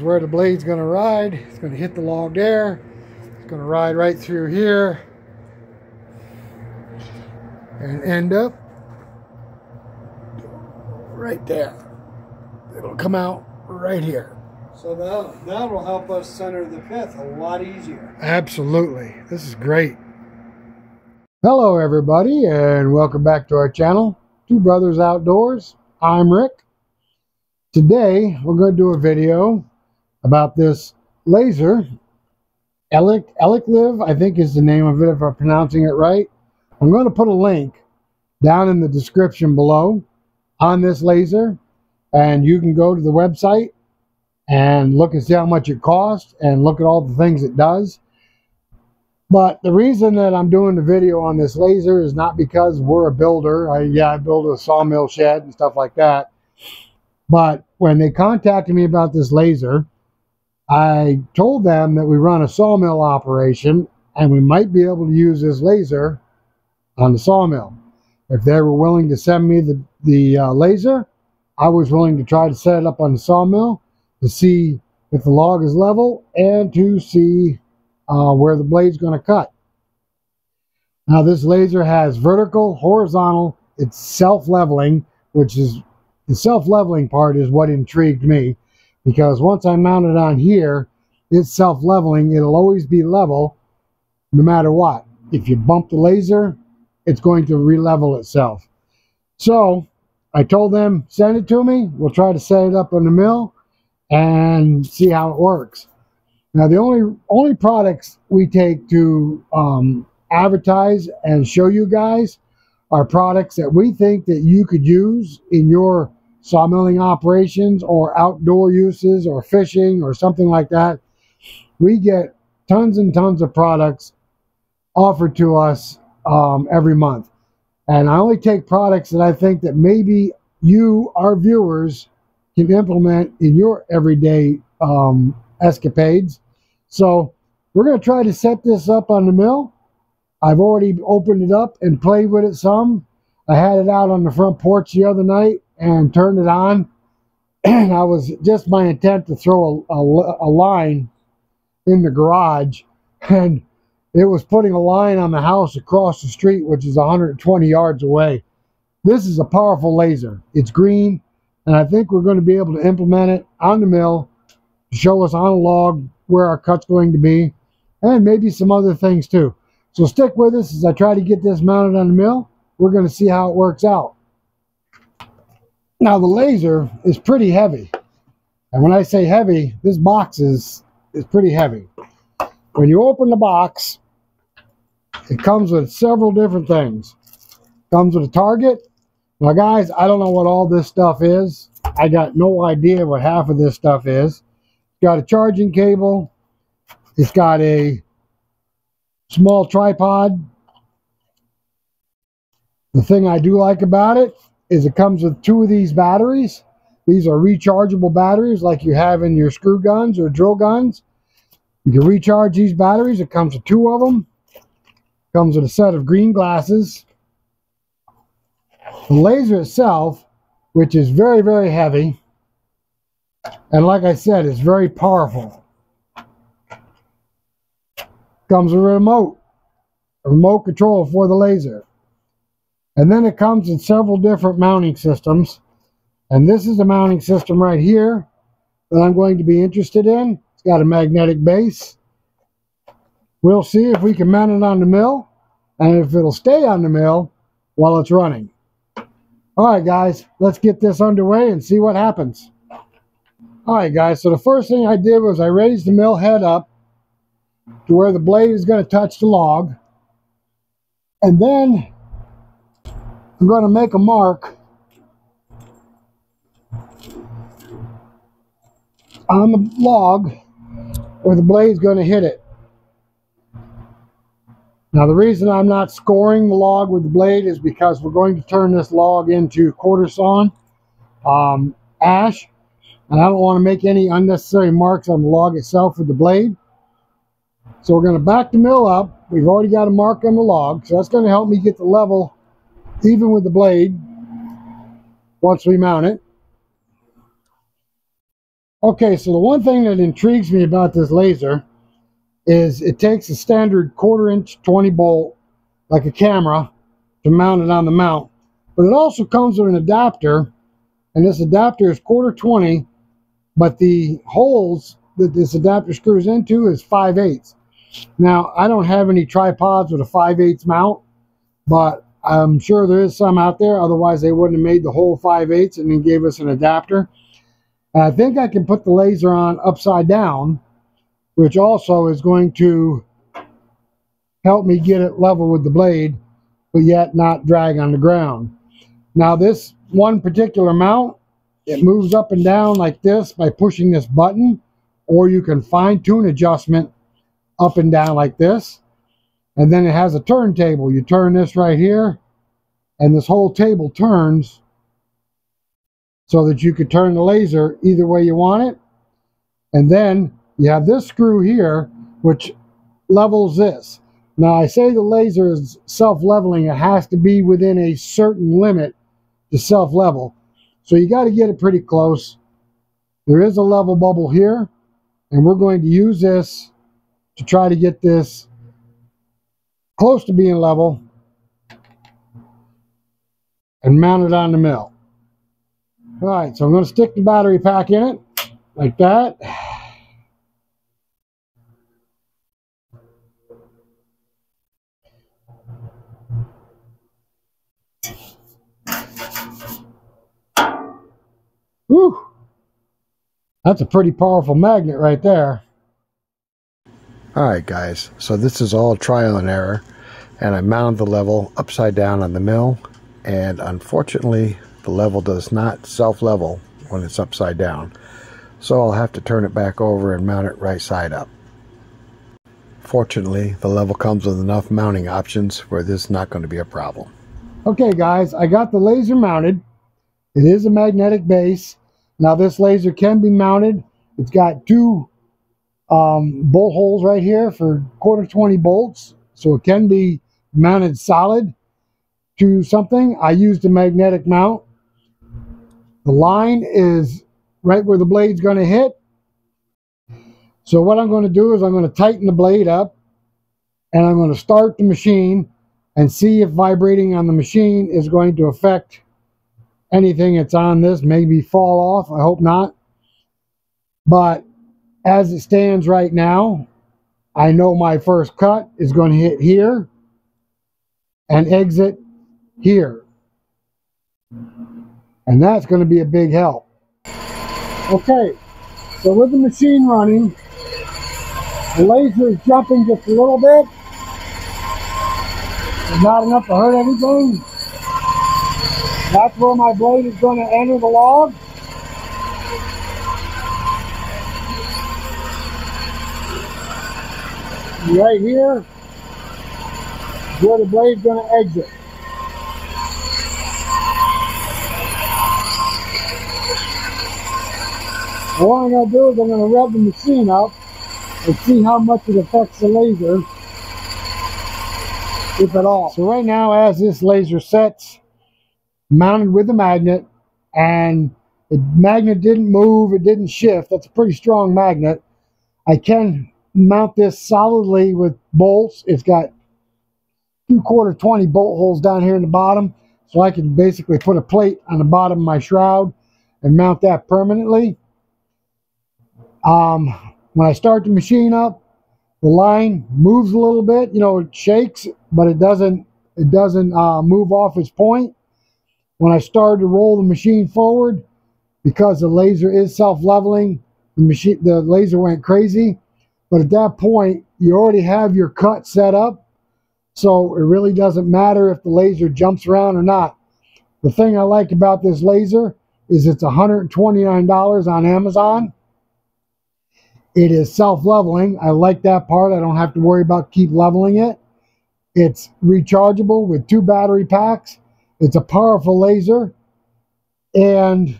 is where the blade's going to ride. It's going to hit the log there. It's going to ride right through here and end up right there. It'll come out right here. So that'll help us center the pith a lot easier. Absolutely. This is great. Hello everybody, and welcome back to our channel, Two Brothers Outdoors. I'm Rick. Today we're going to do a video about this laser. Elikliv, I think is the name of it if I'm pronouncing it right. I'm going to put a link down in the description below on this laser, and you can go to the website and look and see how much it costs and look at all the things it does. But the reason that I'm doing the video on this laser is not because we're a builder. I build a sawmill shed and stuff like that. But when they contacted me about this laser, I told them that we run a sawmill operation and we might be able to use this laser on the sawmill. If they were willing to send me the laser, I was willing to try to set it up on the sawmill to see if the log is level and to see where the blade's going to cut. Now this laser has vertical, horizontal, it's self-leveling, which is the self-leveling part is what intrigued me, because once I mount it on here, it's self-leveling. It'll always be level no matter what. If you bump the laser, it's going to re-level itself. So I told them, send it to me. We'll try to set it up on the mill and see how it works. Now the only products we take to advertise and show you guys are products that we think that you could use in your sawmilling operations or outdoor uses or fishing or something like that. We get tons and tons of products offered to us every month, and I only take products that I think that maybe you, our viewers, can implement in your everyday escapades. So we're going to try to set this up on the mill. I've already opened it up and played with it some. I had it out on the front porch the other night and turned it on, and I was just my intent to throw a line in the garage, and it was putting a line on the house across the street, which is 120 yards away. This is a powerful laser. It's green, and I think we're going to be able to implement it on the mill to show us on a log where our cut's going to be, and maybe some other things too. So stick with us as I try to get this mounted on the mill. We're going to see how it works out. Now the laser is pretty heavy, and when I say heavy, this box is pretty heavy. When you open the box, it comes with several different things. It comes with a target. Now guys, I don't know what all this stuff is. I got no idea what half of this stuff is. It's got a charging cable. It's got a small tripod. The thing I do like about it is it comes with two of these batteries. These are rechargeable batteries like you have in your screw guns or drill guns. You can recharge these batteries. It comes with two of them. Comes with a set of green glasses. The laser itself, which is very, very heavy, and like I said, it's very powerful. Comes with a remote control for the laser. And then it comes in several different mounting systems. And this is the mounting system right here that I'm going to be interested in. It's got a magnetic base. We'll see if we can mount it on the mill and if it'll stay on the mill while it's running. All right, guys, let's get this underway and see what happens. All right, guys, so the first thing I did was I raised the mill head up to where the blade is going to touch the log. And then I'm going to make a mark on the log where the blade is going to hit it. Now the reason I'm not scoring the log with the blade is because we're going to turn this log into quarter sawn ash, and I don't want to make any unnecessary marks on the log itself with the blade. So we're going to back the mill up. We've already got a mark on the log, so that's going to help me get the level even with the blade once we mount it. Okay, so the one thing that intrigues me about this laser is it takes a standard 1/4" 20 bolt, like a camera, to mount it on the mount. But it also comes with an adapter, and this adapter is 1/4 20, but the holes that this adapter screws into is 5/8. Now, I don't have any tripods with a 5/8 mount, but I'm sure there is some out there. Otherwise, they wouldn't have made the whole 5/8 and then gave us an adapter. And I think I can put the laser on upside down, which also is going to help me get it level with the blade, but yet not drag on the ground. Now, this one particular mount, it moves up and down like this by pushing this button, or you can fine-tune adjustment up and down like this. And then it has a turntable. You turn this right here, and this whole table turns so that you could turn the laser either way you want it. And then you have this screw here, which levels this. Now, I say the laser is self-leveling. It has to be within a certain limit to self-level. So you got to get it pretty close. There is a level bubble here, and we're going to use this to try to get this close to being level and mount it on the mill. All right, so I'm going to stick the battery pack in it like that. Whew. That's a pretty powerful magnet right there. Alright guys, so this is all trial and error, and I mounted the level upside down on the mill, and unfortunately the level does not self-level when it's upside down, so I'll have to turn it back over and mount it right side up. Fortunately, the level comes with enough mounting options where this is not going to be a problem. Okay guys, I got the laser mounted. It is a magnetic base. Now this laser can be mounted. It's got two bolt holes right here for 1/4 20 bolts, so it can be mounted solid to something. I used a magnetic mount. The line is right where the blade's going to hit. So what I'm going to do is I'm going to tighten the blade up, and I'm going to start the machine and see if vibrating on the machine is going to affect anything that's on this. Maybe fall off. I hope not. But as it stands right now, I know my first cut is going to hit here and exit here. And that's going to be a big help. Okay, so with the machine running, the laser is jumping just a little bit. It's not enough to hurt anything. That's where my blade is going to enter the log. Right here is where the blade is going to exit. What I'm going to do is I'm going to rev the machine up and see how much it affects the laser, if at all. So right now, as this laser sets, mounted with the magnet, and the magnet didn't move, it didn't shift. That's a pretty strong magnet. I can mount this solidly with bolts. It's got 2/4 20 bolt holes down here in the bottom, so I can basically put a plate on the bottom of my shroud and mount that permanently. When I start the machine up, the line moves a little bit. You know, it shakes, but it doesn't move off its point. When I started to roll the machine forward, because the laser is self-leveling, the laser went crazy. But at that point, you already have your cut set up, so it really doesn't matter if the laser jumps around or not. The thing I like about this laser is it's $129 on Amazon. It is self-leveling. I like that part. I don't have to worry about keep leveling it. It's rechargeable with 2 battery packs. It's a powerful laser, and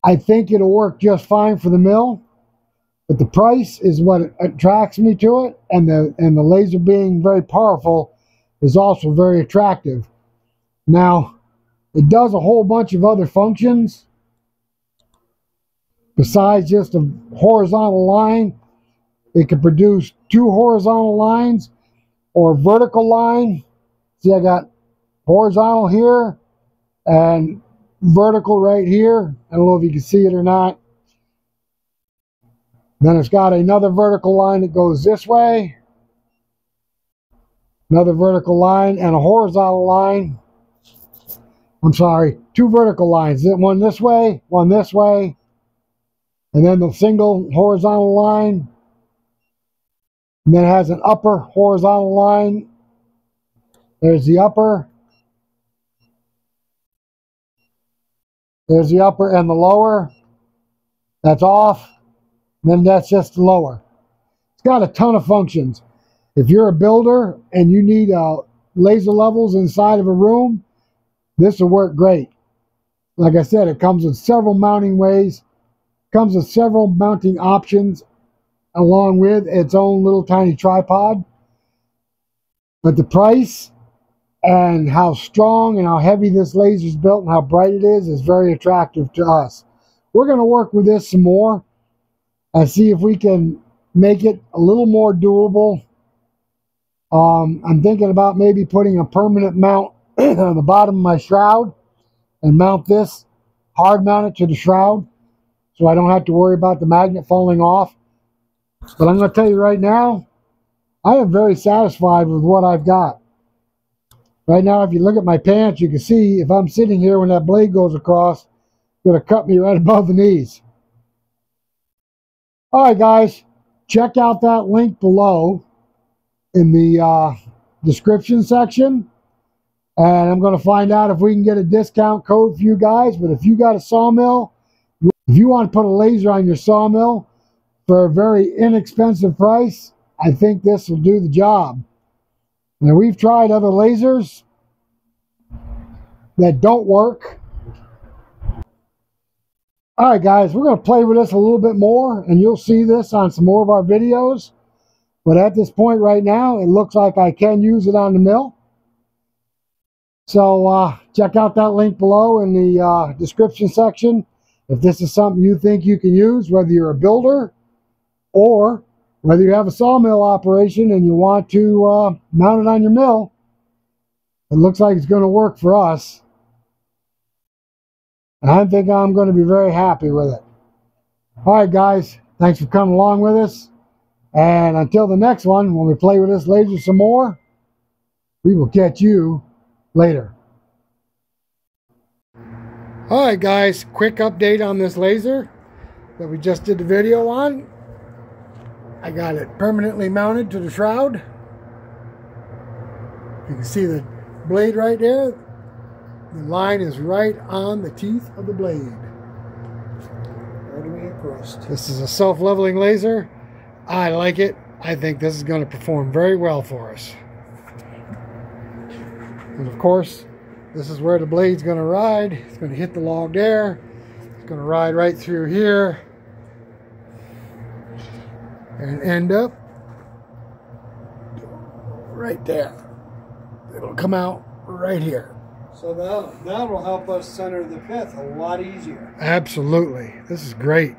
I think it'll work just fine for the mill. But the price is what attracts me to it, and the laser being very powerful is also very attractive. Now, it does a whole bunch of other functions. besides just a horizontal line, it can produce 2 horizontal lines or a vertical line. See, I got horizontal here and vertical right here. I don't know if you can see it or not. Then it's got another vertical line that goes this way, another vertical line, and a horizontal line. I'm sorry, 2 vertical lines, one this way, and then the single horizontal line. And then it has an upper horizontal line. There's the upper. There's the upper and the lower. That's off. And then that's just the lower. It's got a ton of functions. If you're a builder and you need laser levels inside of a room, this will work great. Like I said, it comes with several mounting ways, comes with several mounting options, along with its own little tiny tripod. But the price and how strong and how heavy this laser is built and how bright it is very attractive to us. We're going to work with this some more and see if we can make it a little more doable. I'm thinking about maybe putting a permanent mount on the bottom of my shroud and mount this, hard mount it to the shroud so I don't have to worry about the magnet falling off. But I'm going to tell you right now, I am very satisfied with what I've got. Right now, if you look at my pants, you can see if I'm sitting here when that blade goes across, it's going to cut me right above the knees. All right, guys, check out that link below in the description section. And I'm going to find out if we can get a discount code for you guys. But if you got a sawmill, if you want to put a laser on your sawmill for a very inexpensive price, I think this will do the job. Now, we've tried other lasers that don't work. All right, guys, we're going to play with this a little bit more, and you'll see this on some more of our videos. But at this point right now, it looks like I can use it on the mill. So check out that link below in the description section. If this is something you think you can use, whether you're a builder or whether you have a sawmill operation and you want to mount it on your mill, it looks like it's going to work for us. And I think I'm going to be very happy with it. All right, guys, thanks for coming along with us. And until the next one, when we play with this laser some more, we will catch you later. All right, guys, quick update on this laser that we just did the video on. I got it permanently mounted to the shroud. You can see the blade right there. The line is right on the teeth of the blade. All the way across. This is a self-leveling laser. I like it. I think this is going to perform very well for us. And of course, this is where the blade's going to ride. It's going to hit the log there. It's going to ride right through here and end up right there. It'll come out right here. So that'll help us center the pith a lot easier. Absolutely. This is great.